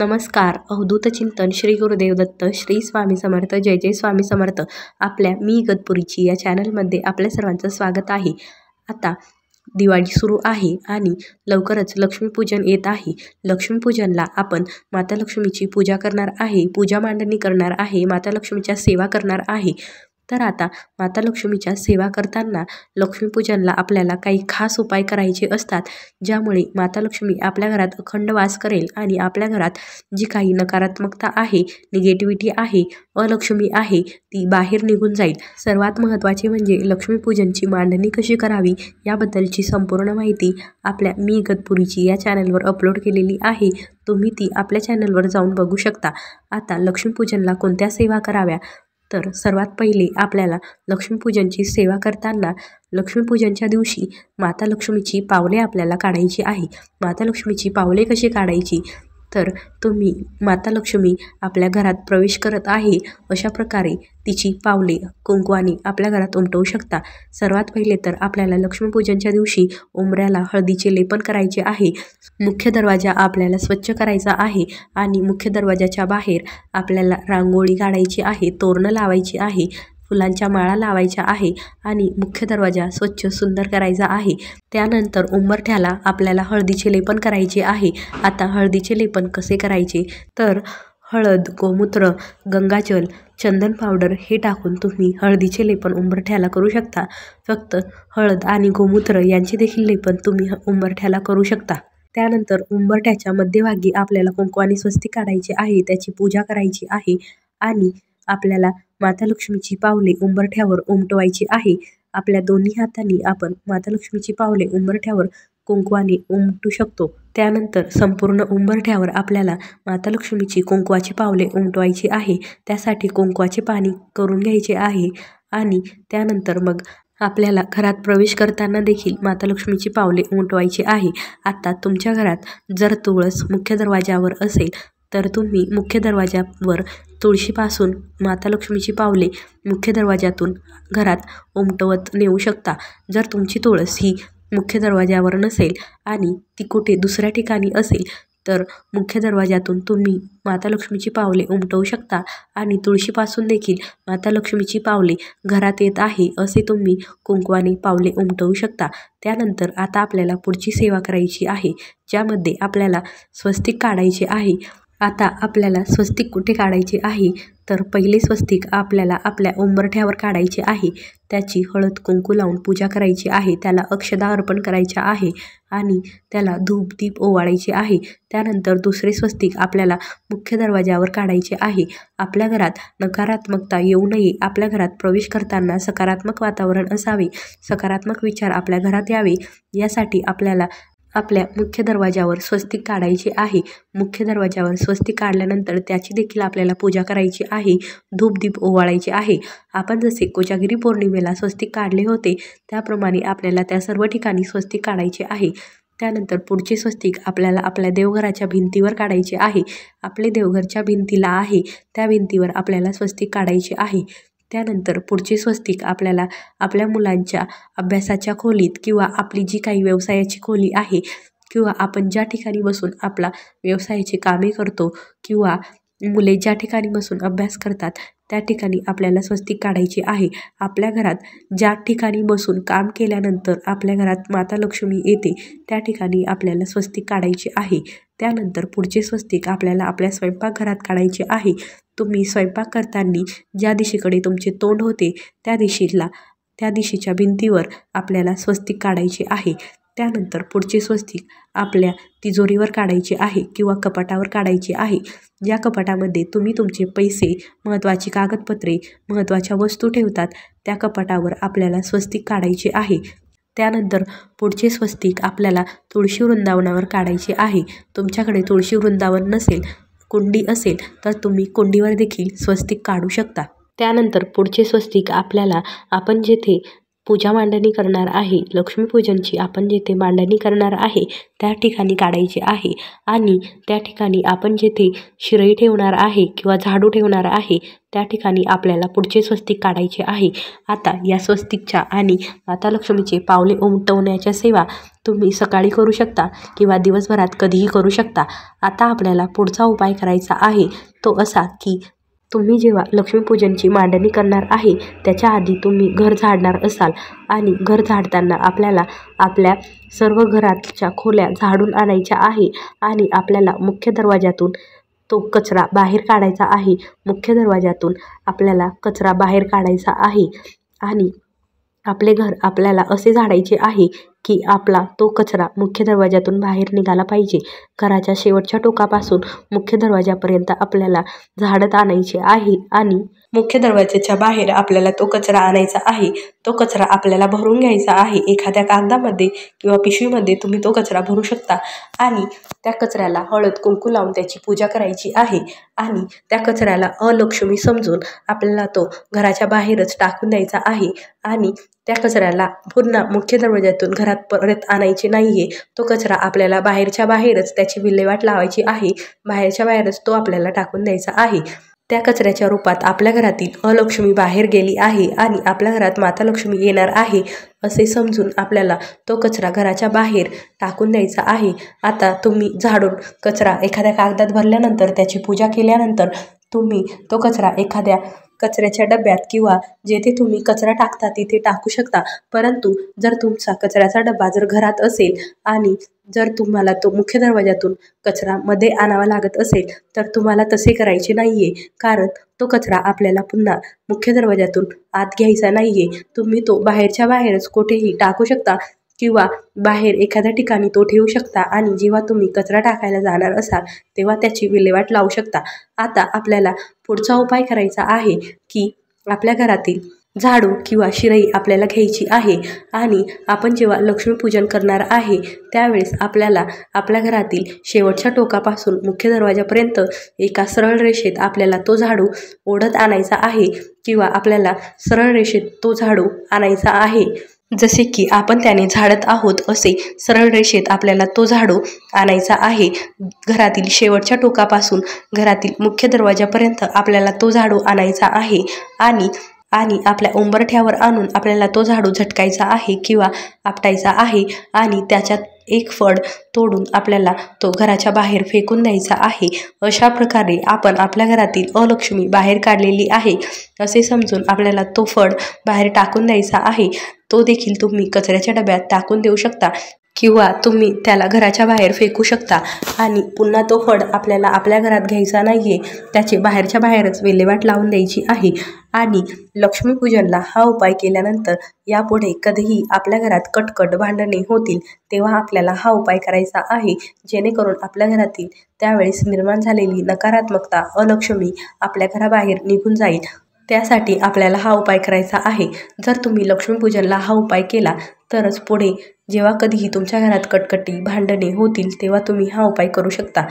नमस्कार. अवधूत चिंतन श्री गुरुदेव दत्त श्री स्वामी समर्थ. जय जय स्वामी समर्थ. आपल्या मी इगतपुरीची या चॅनलमध्ये आपल्या सर्वांचं स्वागत आहे. आता दिवाळी सुरू आहे आणि लवकरच लक्ष्मीपूजन येत आहे. लक्ष्मीपूजनला आपण माता लक्ष्मीची पूजा करणार आहे, पूजा मांडणी करणार आहे, माता लक्ष्मीच्या सेवा करणार आहे. तर आता माता लक्ष्मीच्या सेवा करताना लक्ष्मीपूजनला आपल्याला काही खास उपाय करायचे असतात, ज्यामुळे माता लक्ष्मी आपल्या घरात अखंड वास करेल आणि आपल्या घरात जी काही नकारात्मकता आहे, निगेटिव्हिटी आहे, अलक्ष्मी आहे, ती बाहेर निघून जाईल. सर्वात महत्त्वाचे म्हणजे लक्ष्मीपूजनची मांडणी कशी करावी याबद्दलची संपूर्ण माहिती आपल्या मी इगतपुरीची या चॅनलवर अपलोड केलेली आहे. तुम्ही ती आपल्या चॅनलवर जाऊन बघू शकता. आता लक्ष्मीपूजनला कोणत्या सेवा कराव्या, तर सर्वात पहिले आपल्याला लक्ष्मीपूजनची सेवा करताना लक्ष्मीपूजनच्या दिवशी माता लक्ष्मीची पावले आपल्याला काढायची आहे. माता लक्ष्मीची पावले कशी काढायची, तर तुम्ही माता लक्ष्मी आपल्या घरात प्रवेश करत आहे अशा प्रकारे तिची पावले कुंकवाने आपल्या घरात उमटवू शकता. सर्वात पहिले तर आपल्याला लक्ष्मीपूजनच्या दिवशी उंबऱ्याला हळदीचे लेपन करायचे आहे. मुख्य दरवाजा आपल्याला स्वच्छ करायचा आहे आणि मुख्य दरवाजाच्या बाहेर आपल्याला रांगोळी काढायची आहे, तोरणं लावायची आहे, फुलांच्या माळा लावायच्या आहे आणि मुख्य दरवाजा स्वच्छ सुंदर करायचा आहे. त्यानंतर उंबरठ्याला आपल्याला हळदीचे लेपन करायचे आहे. आता हळदीचे लेपन कसे करायचे, तर हळद, गोमूत्र, गंगाजल, चंदन पावडर हे टाकून तुम्ही हळदीचे लेपन उंबरठ्याला करू शकता. फक्त हळद आणि गोमूत्र यांचे देखील लेपन तुम्ही उंबरठ्याला करू शकता. त्यानंतर उंबरठ्याच्या मध्यभागी आपल्याला कुंकवाने स्वस्तिक काढायचे आहे, त्याची पूजा करायची आहे आणि आपल्याला माता लक्ष्मीची पावले उंबरठ्यावर उमटवायची आहे. आपल्या दोन्ही हातांनी आपण माता लक्ष्मीची पावले उंबरठ्यावर कुंकवाने उमटू शकतो. त्यानंतर संपूर्ण उंबरठ्यावर आपल्याला माता लक्ष्मीची कुंकवाची पावले उमटवायची आहे. त्यासाठी कुंकवाचे पाणी करून घ्यायचे आहे आणि त्यानंतर मग आपल्याला घरात प्रवेश करताना देखील माता लक्ष्मीची पावले उमटवायची आहे. आता तुमच्या घरात जर तुळस मुख्य दरवाजावर असेल तर तुम्ही मुख्य दरवाजावर तुळशीपासून माता लक्ष्मीची पावले मुख्य दरवाजातून घरात उमटवत नेऊ शकता. जर तुमची तुळस ही मुख्य दरवाजावर नसेल आणि ती कुठे दुसऱ्या ठिकाणी असेल तर मुख्य दरवाजातून तुम्ही माता लक्ष्मीची पावले उमटवू शकता आणि तुळशीपासून देखील माता लक्ष्मीची पावले घरात येत आहे असे तुम्ही कुंकवाने पावले उमटवू शकता. त्यानंतर आता आपल्याला पुढची सेवा करायची आहे, ज्यामध्ये आपल्याला स्वस्तिक काढायचे आहे. आता आपल्याला स्वस्तिक कुठे काढायचे आहे, तर पहिले स्वस्तिक आपल्याला आपल्या उंबरठ्यावर काढायचे आहे. त्याची हळद कुंकू लावून पूजा करायची आहे, त्याला अक्षदा अर्पण करायच्या आहे आणि त्याला धूप दीप ओवाळायचे आहे. त्यानंतर दुसरे स्वस्तिक आपल्याला मुख्य दरवाजावर काढायचे आहे. आपल्या घरात नकारात्मकता येऊ नये, आपल्या घरात प्रवेश करताना सकारात्मक वातावरण असावे, सकारात्मक विचार आपल्या घरात यावे, यासाठी आपल्याला आपल्या मुख्य दरवाजावर स्वस्तिक काढायचे आहे. मुख्य दरवाजावर स्वस्तिक काढल्यानंतर त्याची देखील आपल्याला पूजा करायची आहे, धूपदीप ओवाळायचे आहे. आपण जसे कोजागिरी पौर्णिमेला स्वस्तिक काढले होते त्याप्रमाणे आपल्याला त्या सर्व ठिकाणी स्वस्तिक काढायचे आहे. त्यानंतर पुढचे स्वस्तिक आपल्याला आपल्या देवघराच्या भिंतीवर काढायचे आहे. आपले देवघरच्या भिंतीला आहे त्या भिंतीवर आपल्याला स्वस्तिक काढायचे आहे. त्यानंतर पुढचे स्वस्तिक आपल्याला आपल्या मुलांच्या अभ्यासाच्या खोलीत किंवा आपली जी काही व्यवसायाची खोली आहे किंवा आपण ज्या ठिकाणी बसून आपला व्यवसायाची कामे करतो किंवा मुले ज्या ठिकाणी बसून अभ्यास करतात त्या ठिकाणी आपल्याला स्वस्तिक काढायची आहे. आपल्या घरात ज्या ठिकाणी बसून काम केल्यानंतर आपल्या घरात माता लक्ष्मी येते त्या ठिकाणी आपल्याला स्वस्तिक काढायचे आहे. त्यानंतर पुढचे स्वस्तिक आपल्याला आपल्या स्वयंपाकघरात काढायचे आहे. तुम्ही स्वयंपाक करताना ज्या दिशेकडे तुमचे तोंड होते त्या दिशेच्या भिंतीवर आपल्याला स्वस्तिक काढायचे आहे. त्यानंतर पुढचे स्वस्तिक आपल्या तिजोरीवर काढायचे आहे किंवा कपाटावर काढायचे आहे. ज्या कपाटामध्ये तुम्ही तुमचे पैसे, महत्त्वाची कागदपत्रे, महत्त्वाच्या वस्तू ठेवतात त्या कपाटावर आपल्याला स्वस्तिक काढायचे आहे. त्यानंतर पुढचे स्वस्तिक आपल्याला तुळशी वृंदावनावर काढायचे आहे. तुमच्याकडे तुळशी वृंदावन नसेल, कुंडी असेल तर तुम्ही कुंडीवर देखील स्वस्तिक काढू शकता. त्यानंतर पुढचे स्वस्तिक आपल्याला आपण जेथे पूजा मांडणी करणार आहे, लक्ष्मीपूजनची आपण जिथे मांडणी करणार आहे त्या ठिकाणी काढायची आहे आणि त्या ठिकाणी आपण जिथे शिरई ठेवणार आहे किंवा झाडू ठेवणार आहे त्या ठिकाणी आपल्याला पुढचे स्वस्तिक काढायचे आहे। आता या स्वस्तिकच्या आणि माता लक्ष्मीचे पावले उमटवण्याच्या सेवा तुम्ही सकाळी करू शकता किंवा दिवसभरात कधीही करू शकता। आता आपल्याला पुढचा उपाय करायचा आहे तो असा की तुम्ही जेव्हा लक्ष्मीपूजनची मांडणी करणार आहे त्याच्या आधी तुम्ही घर झाडणार असाल आणि घर झाडताना आपल्याला आपल्या सर्व घराच्या खोल्या झाडून आणायच्या आहे आणि आपल्याला मुख्य दरवाजातून तो कचरा बाहेर काढायचा आहे। मुख्य दरवाजातून आपल्याला कचरा बाहेर काढायचा आहे आणि आपले घर आपल्याला असे झाडायचे आहे की आपला तो कचरा मुख्य दरवाजातून बाहेर निघाला पाहिजे। घराच्या शेवटच्या टोकापासून मुख्य दरवाजापर्यंत आपल्याला झाडत आणायचे आहे आणि मुख्य दरवाजाच्या बाहेर आपल्याला तो कचरा आणायचा आहे। तो कचरा आपल्याला भरून घ्यायचा आहे। एखाद्या कागदामध्ये किंवा पिशवीमध्ये तुम्ही तो कचरा भरू शकता आणि त्या कचऱ्याला हळद कुंकू लावून त्याची पूजा करायची आहे आणि त्या कचऱ्याला अलक्ष्मी समजून आपल्याला तो घराच्या बाहेरच टाकून द्यायचा आहे आणि त्या कचऱ्याला पुन्हा मुख्य दरवाजातून घरात परत आणायचे नाहीये। तो कचरा आपल्याला बाहेरच्या बाहेरच त्याची विल्हेवाट लावायची आहे। बाहेरच्या बाहेरच तो आपल्याला टाकून द्यायचा आहे। त्या कचऱ्याच्या रूपात आपल्या घरातील अलक्ष्मी बाहेर गेली आहे आणि आपल्या घरात माता लक्ष्मी येणार आहे असे समजून आपल्याला तो कचरा घराच्या बाहेर टाकून द्यायचा आहे। आता तुम्ही झाडून कचरा एखाद्या कागदात भरल्यानंतर त्याची पूजा केल्यानंतर तुम्ही तो कचरा एखाद्या कचऱ्याच्या डब्यात किंवा जेथे तुम्ही कचरा टाकता तिथे टाकू शकता। परंतु जर तुमचा कचऱ्याचा डबा जर घरात असेल आणि जर तुम्हाला तो मुख्य दरवाजातून कचरा मध्ये आणावा लागत असेल तर तुम्हाला तसे करायचे नाहीये, कारण तो कचरा आपल्याला पुन्हा मुख्य दरवाजातून आत घ्यायचा नाहीये। तुम्ही तो बाहेरच्या बाहेरच कुठेही टाकू शकता किंवा बाहेर एखाद्या ठिकाणी तो ठेवू शकता आणि जेव्हा तुम्ही कचरा टाकायला जाणार असाल तेव्हा त्याची विल्हेवाट लावू शकता। आता आपल्याला पुढचा उपाय करायचा आहे की आपल्या घरातील झाडू किंवा शिरई आपल्याला घ्यायची आहे आणि आपण जेव्हा लक्ष्मीपूजन करणार आहे त्यावेळेस आपल्याला आपल्या घरातील शेवटच्या टोकापासून मुख्य दरवाजापर्यंत एका सरळ रेषेत आपल्याला तो झाडू ओढत आणायचा आहे किंवा आपल्याला सरळ रेषेत तो झाडू आणायचा आहे। जसे की आपण त्याने झाडत आहोत असे सरळ रेषेत आपल्याला तो झाडू आणायचा आहे। घरातील शेवटच्या टोकापासून घरातील मुख्य दरवाजापर्यंत आपल्याला तो झाडू आणायचा आहे आणि आपल्या उंबरठ्यावर आणून आपल्याला तो झाडू झटकायचा आहे किंवा आपटायचा आहे आणि त्याच्यात एक फळ तोडून आपल्याला तो घराच्या बाहेर फेकून द्यायचा आहे। अशा प्रकारे आपण आपल्या घरातील अलक्ष्मी बाहेर काढलेली आहे असे समजून आपल्याला तो फळ बाहेर टाकून द्यायचा आहे। तो देखील तुम्ही कचऱ्याच्या डब्यात टाकून देऊ शकता किंवा तुम्ही त्याला घराच्या बाहेर फेकू शकता आणि पुन्हा तो फळ आपल्याला आपल्या घरात घ्यायचा नाहीये, त्याची बाहेरच्या बाहेरच विल्हेवाट लावून द्यायची आहे। आणि लक्ष्मीपूजनला हा उपाय केल्यानंतर यापुढे कधीही आपल्या घरात कटकट भांडणे होतील तेव्हा आपल्याला हा उपाय करायचा आहे, जेणेकरून आपल्या घरातील त्यावेळेस निर्माण झालेली नकारात्मकता अलक्ष्मी आपल्या घराबाहेर निघून जाईल। त्यासाठी आपल्याला हा उपाय करायचा आहे। जर तुम्ही लक्ष्मीपूजनला हा उपाय केला तरच पुढे जेव्हा कधीही तुमच्या घरात कटकटी भांडणे होतील तेव्हा तुम्ही हा उपाय करू शकता।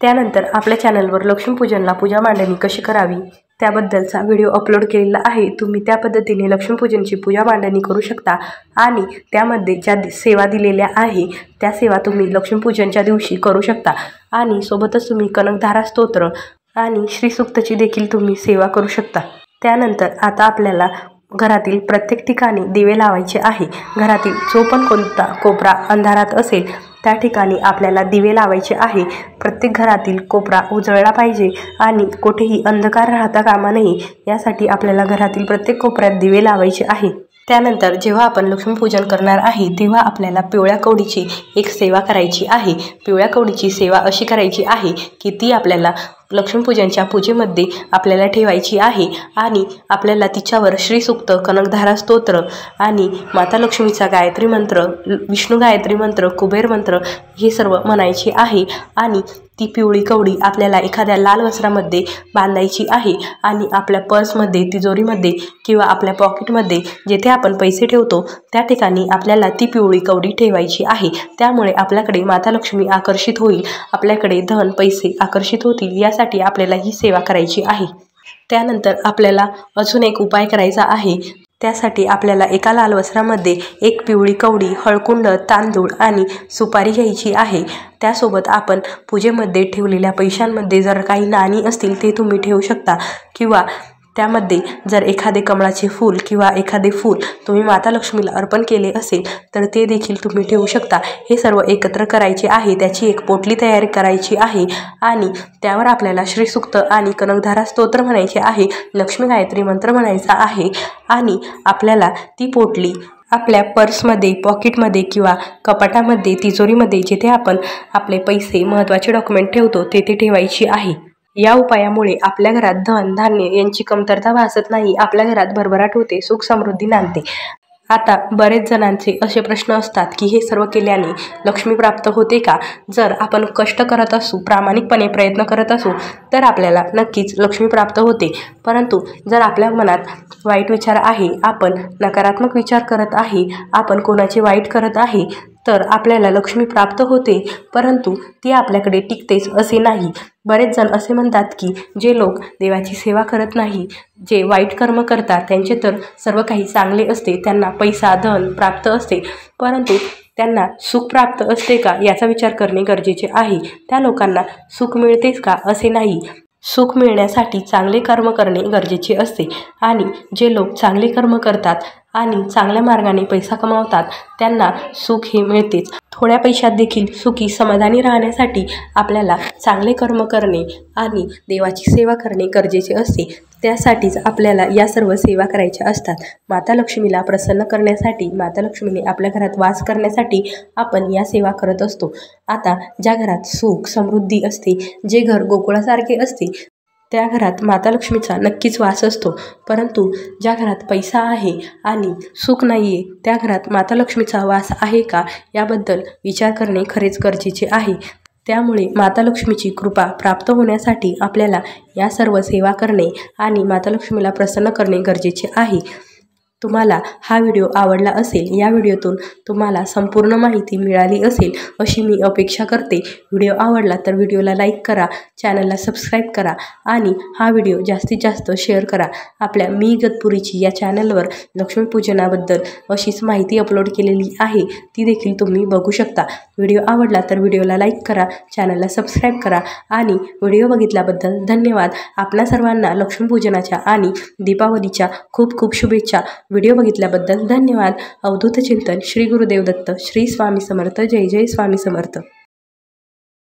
त्यानंतर आपल्या चॅनलवर लक्ष्मीपूजनला पूजा मांडणी कशी करावी त्याबद्दलचा व्हिडिओ अपलोड केलेला आहे। तुम्ही त्या पद्धतीने लक्ष्मीपूजनची पूजा मांडणी करू शकता आणि त्यामध्ये ज्या सेवा दिलेल्या आहे त्या सेवा तुम्ही लक्ष्मीपूजनच्या दिवशी करू शकता आणि सोबतच तुम्ही कनकधारा स्तोत्र आणि श्रीसूक्तची देखील तुम्ही सेवा करू शकता। त्यानंतर आता आपल्याला घरातील प्रत्येक ठिकाणी दिवे लावायचे आहे। घरातील जो पण कोणता कोपरा अंधारात असेल त्या ठिकाणी आपल्याला दिवे लावायचे आहे। प्रत्येक घरातील कोपरा उजळला पाहिजे आणि कुठेही अंधकार राहता कामा नये यासाठी आपल्याला घरातील प्रत्येक कोपऱ्यात दिवे लावायचे आहे। त्यानंतर जेव्हा आपण लक्ष्मीपूजन करणार आहे तेव्हा आपल्याला पिवळ्या कवडीची एक सेवा करायची आहे। पिवळ्या कवडीची सेवा अशी करायची आहे की ती आपल्याला लक्ष्मीपूजनच्या पूजेमध्ये आपल्याला ठेवायची आहे आणि आपल्याला तिच्यावर श्रीसूक्त, कनकधारा स्तोत्र आणि माता लक्ष्मीचा गायत्री मंत्र, विष्णू गायत्री मंत्र, कुबेर मंत्र हे सर्व म्हणायचे आहे आणि ती पिवळी कवडी आपल्याला एखाद्या लाल वस्त्रामध्ये बांधायची आहे आणि आपल्या पर्समध्ये, तिजोरीमध्ये किंवा आपल्या पॉकेटमध्ये जेथे आपण पैसे ठेवतो त्या ठिकाणी आपल्याला ती पिवळी कवडी ठेवायची आहे। त्यामुळे आपल्याकडे माता लक्ष्मी आकर्षित होईल, आपल्याकडे धन पैसे आकर्षित होतील यासाठी आपल्याला ही सेवा करायची आहे। त्यानंतर आपल्याला अजून एक उपाय करायचा आहे। त्यासाठी आपल्याला एका लाल वस्त्रामध्ये एक पिवळी कवडी, हळकुंड, तांदूळ आणि सुपारी घ्यायची आहे। त्यासोबत आपण पूजेमध्ये ठेवलेल्या पैशांमध्ये जर काही नाणी असतील ते तुम्ही ठेवू शकता, किंवा त्यामध्ये जर एखादे कमळाचे फूल किंवा एखादे फूल तुम्ही माता लक्ष्मीला अर्पण केले असेल तर ते देखील तुम्ही ठेवू शकता। हे सर्व एकत्र करायचे आहे, त्याची एक पोटली तयार करायची आहे आणि त्यावर आपल्याला श्रीसूक्त आणि कनकधारा स्तोत्र म्हणायचे आहे, लक्ष्मी गायत्री मंत्र म्हणायचा आहे आणि आपल्याला ती पोटली आपल्या पर्समध्ये, पॉकेटमध्ये किंवा कपाटामध्ये, तिजोरीमध्ये जिथे आपण आपले पैसे, महत्त्वाचे डॉक्युमेंट ठेवतो तेथे ठेवायची आहे। या उपायामुळे आपल्या घरात धन, धान्य यांची कमतरता भासत नाही, आपल्या घरात भरभराट होते, सुख समृद्धी नांदते। आता बरेच जणांचे असे प्रश्न असतात की हे सर्व केल्याने लक्ष्मी प्राप्त होते का? जर आपण कष्ट करत असू, प्रामाणिकपणे प्रयत्न करत असू तर आपल्याला नक्कीच लक्ष्मी प्राप्त होते। परंतु जर आपल्या मनात वाईट विचार आहे, आपण नकारात्मक विचार करत आहे, आपण कोणाचे वाईट करत आहे तर आपल्याला लक्ष्मी प्राप्त होते, परंतु ती आपल्याकडे टिकतेच असे नाही। बरेच जण असे म्हणतात की जे लोक देवाची सेवा करत नाही, जे वाईट कर्म करतात त्यांचे तर सर्व काही चांगले असते, त्यांना पैसा, धन प्राप्त असते, परंतु त्यांना सुख प्राप्त असते का याचा विचार करणे गरजेचे आहे। त्या लोकांना सुख मिळतेच का असे नाही। सुख मिळण्यासाठी चांगले कर्म करणे गरजेचे असते आणि जे लोक चांगले कर्म करतात आणि चांगल्या मार्गाने पैसा कमावतात त्यांना सुख हे मिळतेच। थोड्या पैशात देखील सुखी समाधानी राहण्यासाठी आपल्याला चांगले कर्म करणे आणि देवाची सेवा करणे गरजेचे असते। त्यासाठीच आपल्याला या सर्व सेवा करायच्या असतात। माता लक्ष्मीला प्रसन्न करण्यासाठी, माता लक्ष्मीने आपल्या घरात वास करण्यासाठी आपण या सेवा करत असतो। आता ज्या घरात सुख समृद्धी असते, जे घर गोकुळासारखे असते त्या घरात माता लक्ष्मीचा नक्कीच वास असतो, परंतु ज्या घरात पैसा आहे आणि सुख नाही आहे त्या घरात माता लक्ष्मीचा वास आहे का याबद्दल विचार करणे खरेच गरजेचे आहे। त्यामुळे माता लक्ष्मीची कृपा प्राप्त होण्यासाठी आपल्याला या सर्व सेवा करणे आणि माता लक्ष्मीला प्रसन्न करणे गरजेचे आहे। तुम्हाला हा व्हिडिओ आवडला असेल, या व्हिडिओतून तुम्हाला संपूर्ण माहिती मिळाली असेल अशी मी अपेक्षा करते। व्हिडिओ आवडला तर व्हिडिओला लाईक करा, चॅनलला सबस्क्राईब करा आणि हा व्हिडिओ जास्तीत जास्त शेअर करा। आपल्या मी इगतपुरीची या चॅनलवर लक्ष्मीपूजनाबद्दल अशीच माहिती अपलोड केलेली आहे, ती देखील तुम्ही बघू शकता। व्हिडिओ आवडला तर व्हिडिओला लाईक करा, चॅनलला सबस्क्राईब करा आणि व्हिडिओ बघितल्याबद्दल धन्यवाद। आपल्या सर्वांना लक्ष्मीपूजनाच्या आणि दीपावलीच्या खूप खूप शुभेच्छा। व्हिडिओ बघितल्याबद्दल धन्यवाद। अवधूत चिंतन श्री गुरुदेव दत्त, श्री स्वामी समर्थ, जय जय स्वामी समर्थ।